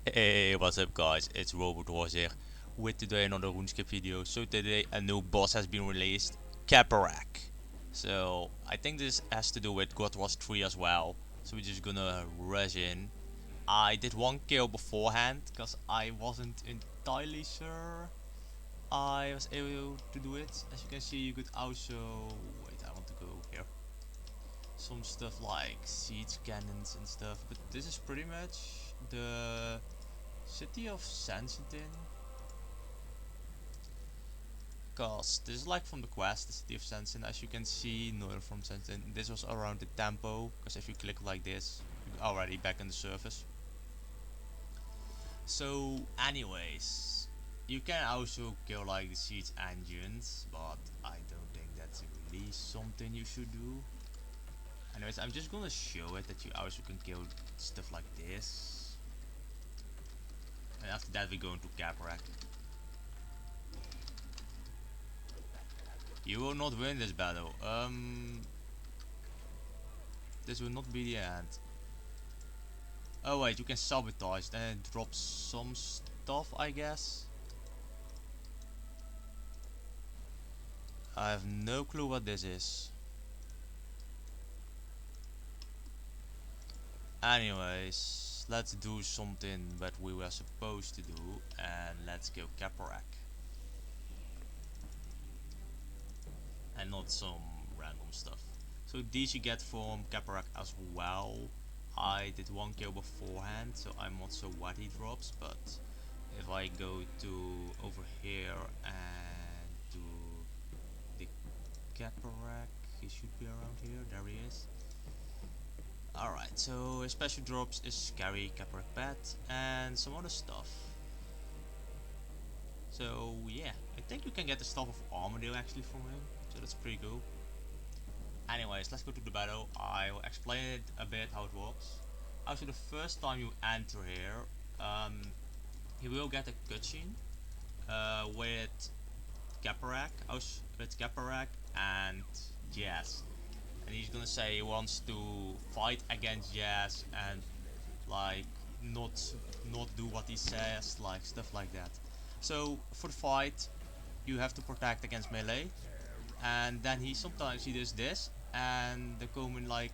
Hey, what's up guys, it's Robot Wars here with today another RuneScape video. So today a new boss has been released, kerapac. So I think this has to do with God Wars 3 as well. So we're just gonna rush in. I did one kill beforehand because I wasn't entirely sure I was able to do it. As you can see, you could also... Wait, I want to go here. Some stuff like siege cannons and stuff, but this is pretty much the city of Sansitin. Cause this is like from the quest, the city of Sansin. As you can see, north from Sansin. This was around the tempo. Because if you click like this, you're already back in the surface. So, anyways, you can also kill like the siege engines, but I don't think that's really something you should do. Anyways, I'm just gonna show it that you also can kill stuff like this. And after that, we go into kerapac. You will not win this battle. This will not be the end. Oh wait, you can sabotage, then it drops some stuff, I guess. I have no clue what this is. Anyways, let's do something that we were supposed to do, and let's kill kerapac. And not some random stuff. So these you get from kerapac as well. I did one kill beforehand, so I'm not sure what he drops, but if I go to over here and do the kerapac, he should be around here. There he is. Alright, so his special drops is scary kerapac pet and some other stuff. So yeah, I think you can get the stuff of Armadillo actually from him, so that's pretty cool. Anyways, let's go to the battle. I will explain it a bit how it works. Also, the first time you enter here, you will get a cutscene with kerapac, and Jazz. And he's gonna say he wants to fight against Jazz and like not do what he says, like stuff like that. So for the fight, you have to protect against melee, and then sometimes he does this, and the common like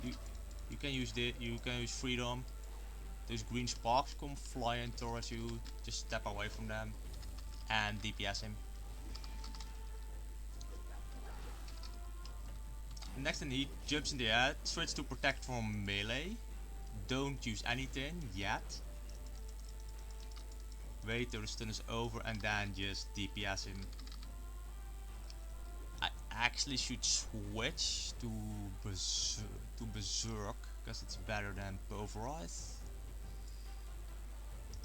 you you can use freedom. Those green sparks come flying towards you. Just step away from them and DPS him. Next thing, he jumps in the air, switch to protect from melee. Don't use anything yet. Wait till the stun is over and then just DPS him. I actually should switch to Berserk because it's better than Pulverize.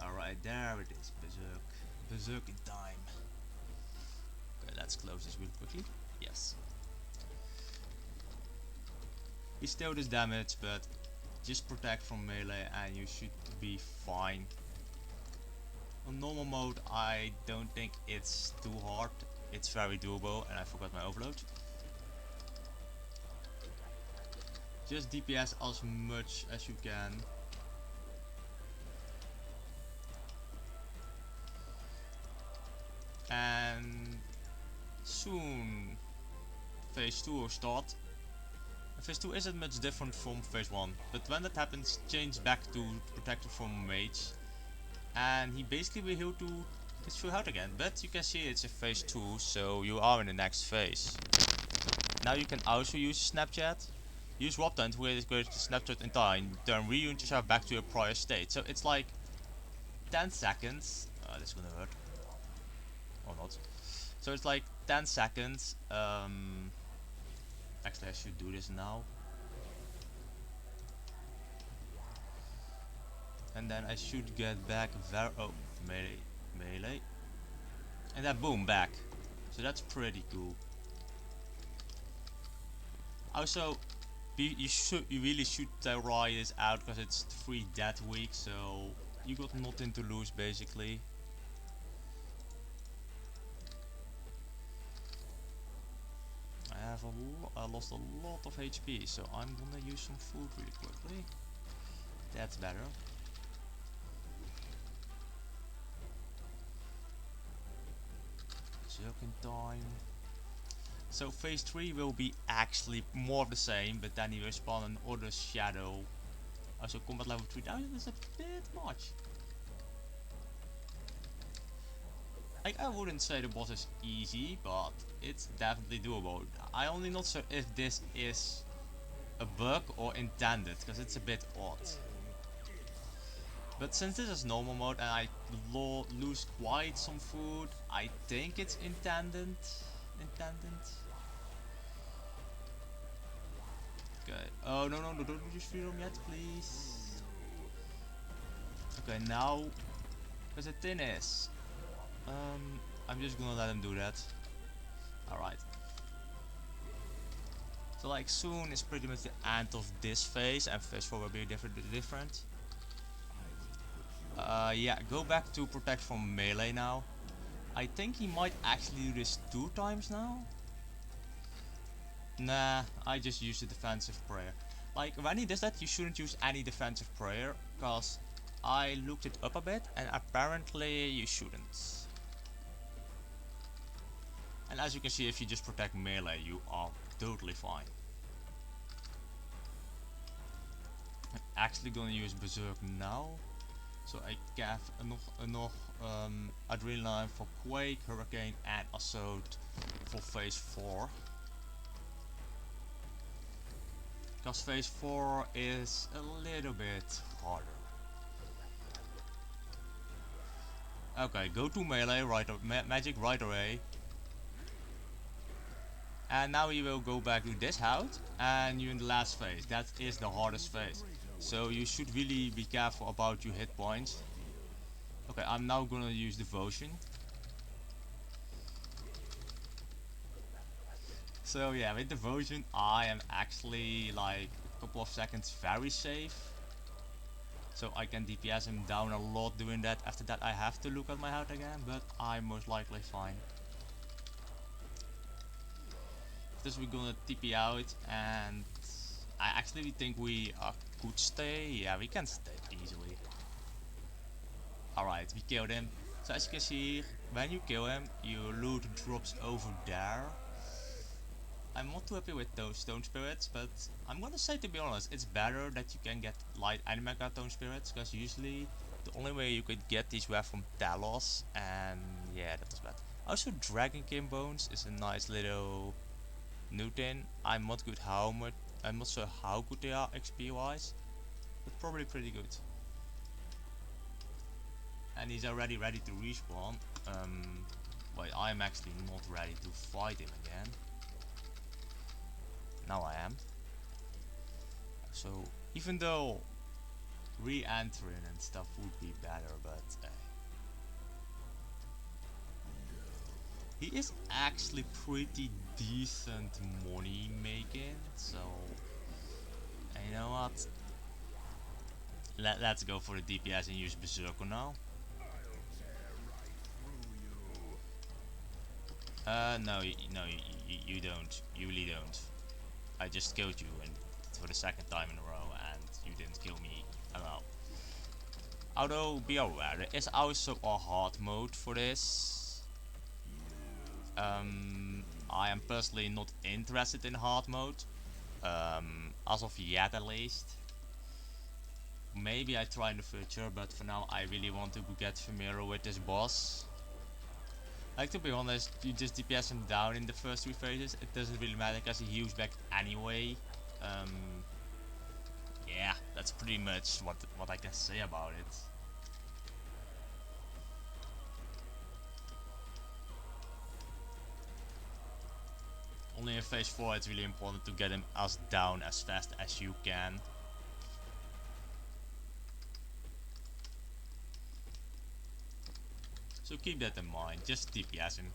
Alright, there it is, Berserk. Berserk in time. Okay, let's close this real quickly. Yes. He still does damage, but just protect from melee and you should be fine. On normal mode, I don't think it's too hard. It's very doable, and I forgot my overload. Just DPS as much as you can. And soon phase 2 will start. Phase 2 isn't much different from phase 1, but when that happens, change back to protector from mage. And he basically will heal to his full health again. But you can see it's a phase 2, so you are in the next phase. Now you can also use Snapchat. Use Warp Tent where it goes to Snapchat in time, then reunite yourself back to your prior state. So it's like 10 seconds. This is gonna hurt. Or not. So it's like 10 seconds. Actually I should do this now. And then I should get back melee. And then boom, back. So that's pretty cool. Also, you really should try this out because it's 3 death week, so you got nothing to lose basically. I lost a lot of HP, so I'm gonna use some food really quickly. That's better. fucking time. So phase 3 will be actually more of the same, but then he will spawn another shadow. Also combat level 3000 is a bit much. Like, I wouldn't say the boss is easy, but it's definitely doable. I only not sure if this is a bug or intended, because it's a bit odd. But since this is normal mode and I lose quite some food, I think it's intended. Okay. Oh no, don't use freedom yet, please. Okay, now, because the thing is, I'm just gonna let him do that. Alright. So like soon is pretty much the end of this phase, and phase 4 will be different. Yeah, go back to protect from melee now. I think he might actually do this 2 times now. Nah, I just use the defensive prayer. Like, when he does that, you shouldn't use any defensive prayer, cause I looked it up a bit, and apparently you shouldn't. And as you can see, if you just protect melee, you are totally fine. I'm actually gonna use Berserk now. So I have enough adrenaline for Quake, Hurricane and Assault for phase 4. Because phase 4 is a little bit harder. Okay, go to melee, magic right away. And now we will go back to this house, and you're in the last phase. That is the hardest phase. So you should really be careful about your hit points. Okay, I'm now gonna use Devotion. So yeah, with Devotion I am actually like a couple of seconds very safe. So I can DPS him down a lot doing that. After that I have to look at my health again, but I'm most likely fine. This we're gonna TP out, and I actually think we could stay. Yeah, we can stay easily. Alright, we killed him. So as you can see, when you kill him, your loot drops over there. I'm not too happy with those stone spirits, but I'm gonna say, to be honest, it's better that you can get light and megatone spirits, because usually the only way you could get these were from Talos, and yeah, that was bad. Also, Dragonkin Bones is a nice little new thing. I'm not sure how good they are XP wise, but probably pretty good. And he's already ready to respawn. Wait, I'm actually not ready to fight him again. Now I am. So even though re-entering and stuff would be better, but he is actually pretty decent money making. So you know what? Let's go for the DPS and use Berserker now. No, you don't. You really don't. I just killed you, and for the second time in a row, and you didn't kill me at all. Although, be aware, there is also a hard mode for this. I am personally not interested in hard mode, as of yet at least. Maybe I try in the future, but for now I really want to get familiar with this boss. Like, to be honest, you just DPS him down in the first 3 phases, it doesn't really matter because he heals back anyway. Yeah, that's pretty much what I can say about it. Only in phase 4 it's really important to get him as down as fast as you can. So keep that in mind, just DPS him.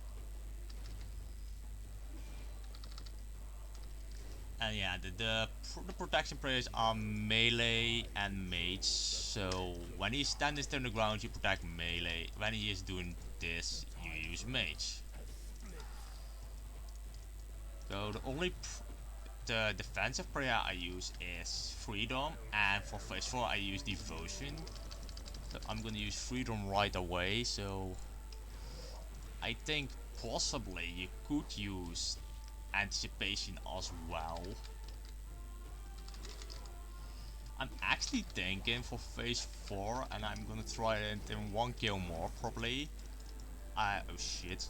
And yeah, the protection prayers are melee and mage. So when he stands on the ground, you protect melee. When he is doing this, you use mage. So the defensive prayer I use is freedom, and for phase 4 I use devotion. So I'm gonna use freedom right away. So I think possibly you could use anticipation as well. I'm actually thinking for phase 4, and I'm gonna try it in 1 kill more probably. Oh shit.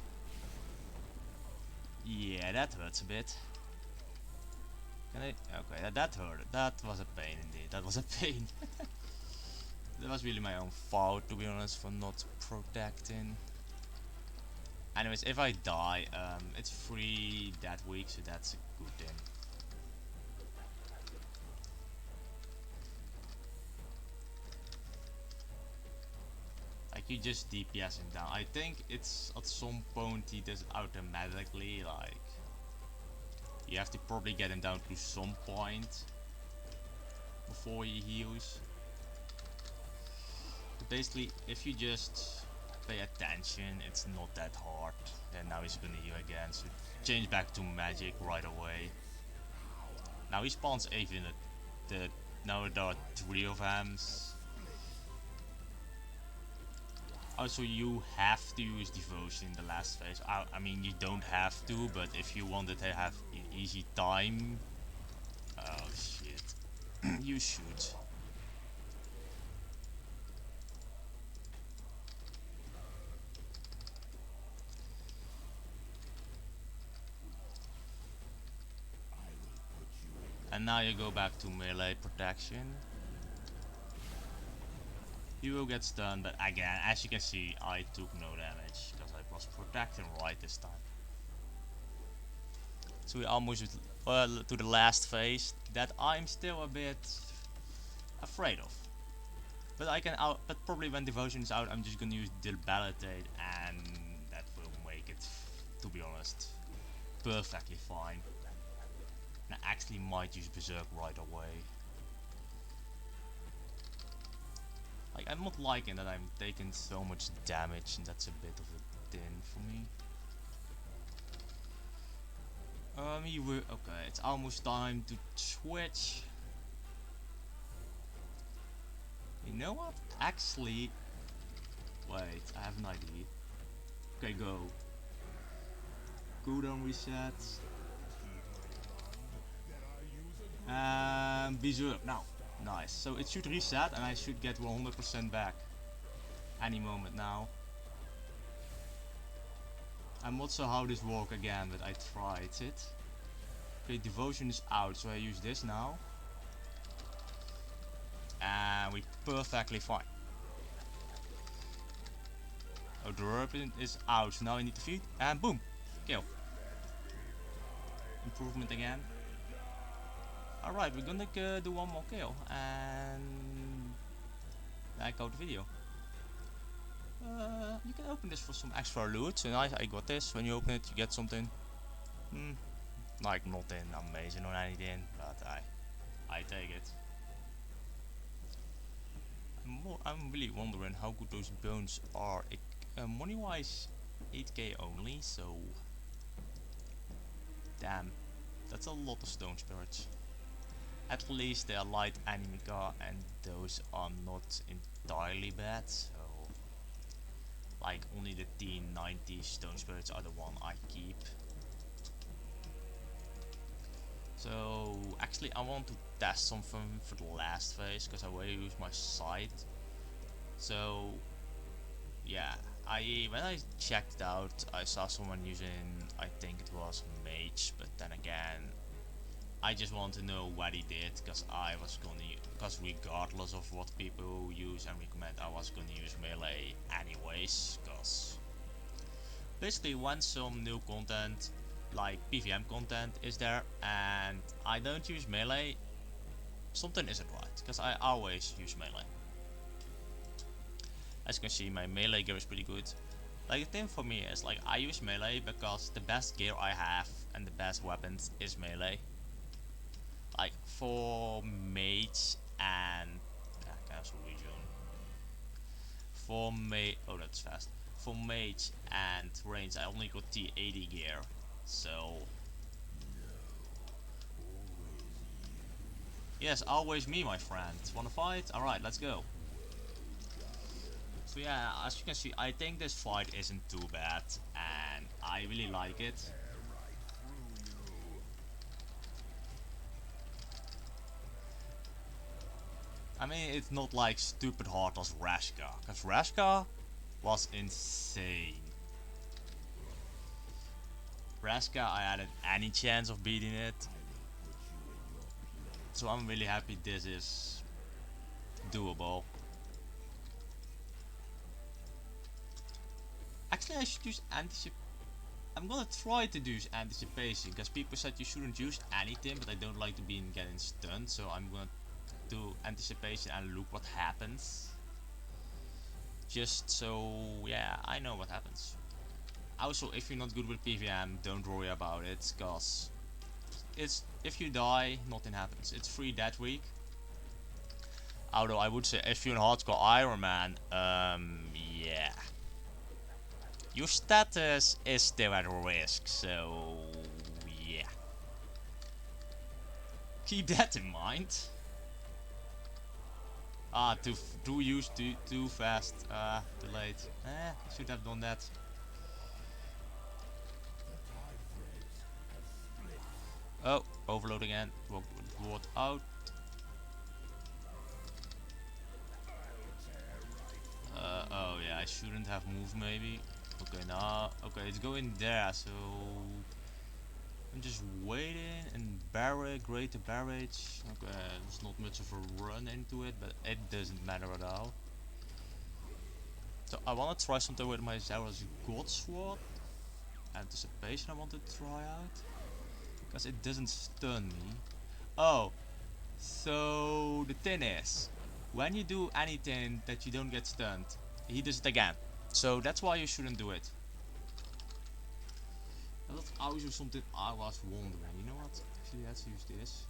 Yeah, that hurts a bit. Can I? Okay, that hurt. That was a pain indeed. That was a pain. That was really my own fault, to be honest, for not protecting. Anyways, if I die, it's free that week, so that's a good thing. Like, you just DPS him down. I think it's at some point he does it automatically, like... You have to probably get him down to some point before he heals. But basically, if you just pay attention, it's not that hard. And now he's gonna heal again, so change back to magic right away. Now he spawns even now there are 3 of them. Also, you have to use devotion in the last phase. I mean, you don't have to, but if you wanted to have easy time, oh shit, you should. And now you go back to melee protection. You will get stunned, but again, as you can see, I took no damage because I was protecting right this time. So we almost to the last phase that I'm still a bit afraid of. But I can but probably when devotion is out, I'm just gonna use debilitate, and that will make it, to be honest, perfectly fine. And I actually might use berserk right away. Like, I'm not liking that I'm taking so much damage, and that's a bit of a din for me. Okay, it's almost time to switch. You know what? Actually, wait, I have an idea. Okay, go. Cooldown resets. And berserk now. Nice. So it should reset and I should get 100% back any moment now. I'm not sure how this works again, but I tried it. Okay, devotion is out, so I use this now. And we're perfectly fine. Oh, the weapon is out, so now I need to feed, and boom! Kill. Improvement again. Alright, we're gonna do one more kill, and I got the video. You can open this for some extra loot, so nice, I got this. When you open it, you get something. Like nothing amazing or anything, but I take it. I'm really wondering how good those bones are. Money wise, 8k only, so damn, that's a lot of stone spirits. At least they are light animica, and those are not entirely bad, so like only the T90 stone spirits are the one I keep. So actually I want to test something for the last phase, because I will use my sight. So yeah, when I checked out, I saw someone using, I think it was mage, but then again, I just want to know what he did, because regardless of what people use and recommend, I was gonna use melee anyways, because basically when some new content like PVM content is there and I don't use melee, something isn't right, because I always use melee. As you can see, my melee gear is pretty good. Like, the thing for me is, like, I use melee because the best gear I have and the best weapons is melee. Like, for mage and cancel region. Oh, that's fast. For mage and range, I only got T80 gear, so yes, always me, my friend. Wanna fight? Alright, let's go. So yeah, as you can see, I think this fight isn't too bad, and I really like it. I mean, it's not like stupid hard as Rashka, because Rashka was insane. Rashka, I had any chance of beating it, so I'm really happy this is doable. Actually, I should use anticipation. I'm gonna try to use anticipation, because people said you shouldn't use anything, but I don't like to be getting stunned, so I'm gonna do anticipation and look what happens. Just so, yeah, I know what happens. Also, if you're not good with PVM, don't worry about it, cause it's if you die, nothing happens. It's free that week. Although I would say if you're in hardcore Iron Man, yeah, your status is still at risk. So yeah, keep that in mind. Ah, too used, too fast. Too late. I should have done that. Oh, overload again. Walk out. Oh yeah, I shouldn't have moved maybe. Okay, now, okay, it's going there, so I'm just waiting and barrage, greater barrage. Okay, there's not much of a run into it, but it doesn't matter at all. So I want to try something with my Zara's God Sword. Anticipation I want to try out, because it doesn't stun me. Oh, so the thing is, when you do anything that you don't get stunned, he does it again. So that's why you shouldn't do it. That's also something I was wondering. You know what? Actually, let's use this.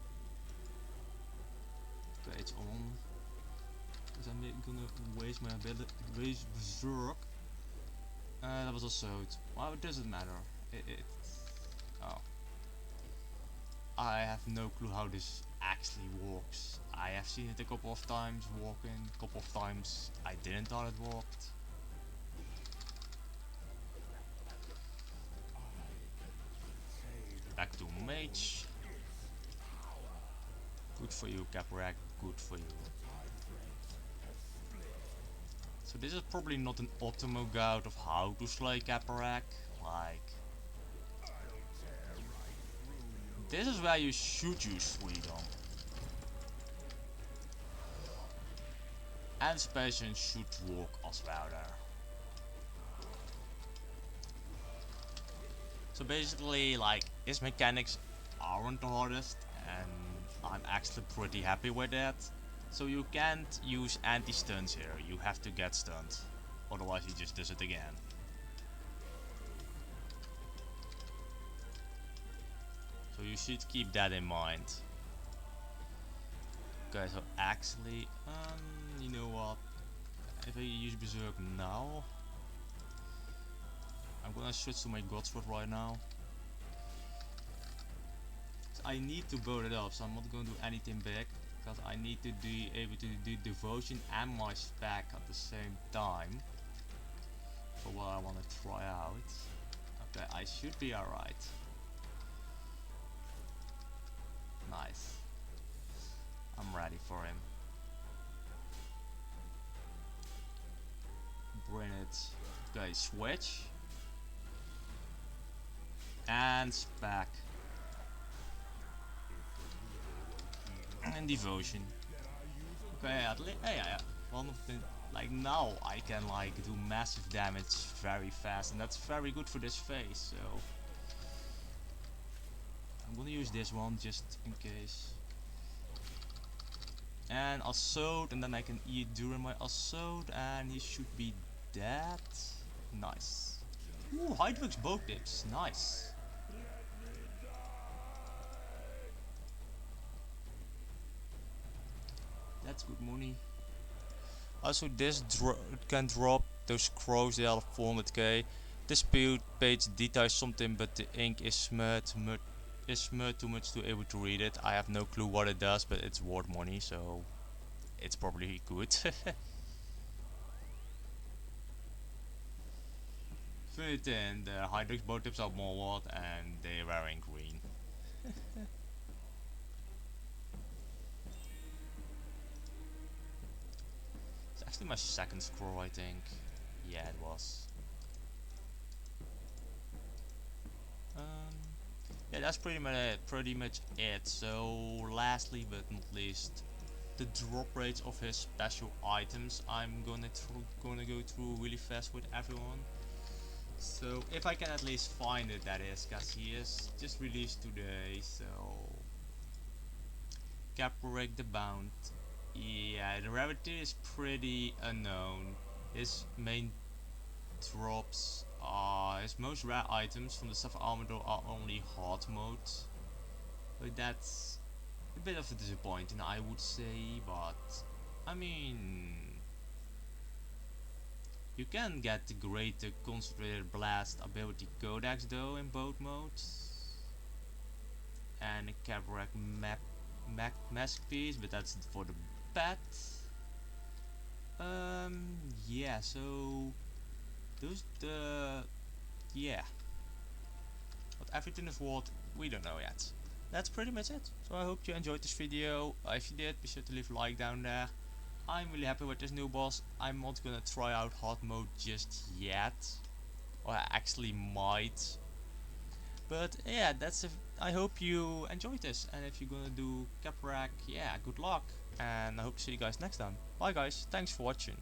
Okay, it's on. Because I'm gonna waste my ability, waste berserk. That was also. Well, it doesn't matter. Oh. I have no clue how this actually works. I have seen it a couple of times walking, a couple of times I didn't thought it worked. Back to mage. Good for you, kerapac. Good for you. So this is probably not an optimal guide of how to slay kerapac. Like, this is where you should use freedom. Anticipation should work as well there. So basically, like, his mechanics aren't the hardest, and I'm actually pretty happy with that. So you can't use anti-stuns here, you have to get stunned, otherwise he just does it again. So you should keep that in mind. Okay, so actually, you know what, if I use Berserk now, I'm gonna switch to my Godsword right now. So I need to build it up, so I'm not gonna do anything big, because I need to be able to do devotion and my spec at the same time for what I want to try out. Okay, I should be alright. Nice. I'm ready for him. Bring it. Okay, switch. And spec. And devotion. Okay, at least, yeah, one of the, like, now I can like do massive damage very fast, and that's very good for this phase. So I'm gonna use this one just in case. And assault, and then I can eat during my assault, and he should be dead. Nice. Ooh, hydrex bow tips, nice. That's good money. Also, this can drop those crows. They are 400k. This page details something, but the ink is smudged too much to able to read it. I have no clue what it does, but it's worth money, so it's probably good. fit in. The hydrex bow tips are more and they're wearing green. It's actually my second scroll, I think. Yeah, it was. Um, yeah, that's pretty much it. So, lastly but not least, the drop rates of his special items. I'm gonna go through really fast with everyone. So, if I can at least find it, that is, cause he is just released today. So, Capric the Bound. Yeah, the rarity is pretty unknown. His main drops his most rare items from the Sapphire Armador are only hard mode. But that's a bit of a disappointing, I would say, but I mean, you can get the greater concentrated blast ability codex though in both modes, and a Capric mask piece, but that's for the pet. Yeah, so those the yeah, but everything is what we don't know yet. That's pretty much it. So I hope you enjoyed this video. If you did, be sure to leave a like down there. I'm really happy with this new boss. I'm not gonna try out hard mode just yet, or I actually might. But yeah, that's it. I hope you enjoyed this, and if you're gonna do Caprac, yeah, good luck, and I hope to see you guys next time. Bye guys, thanks for watching.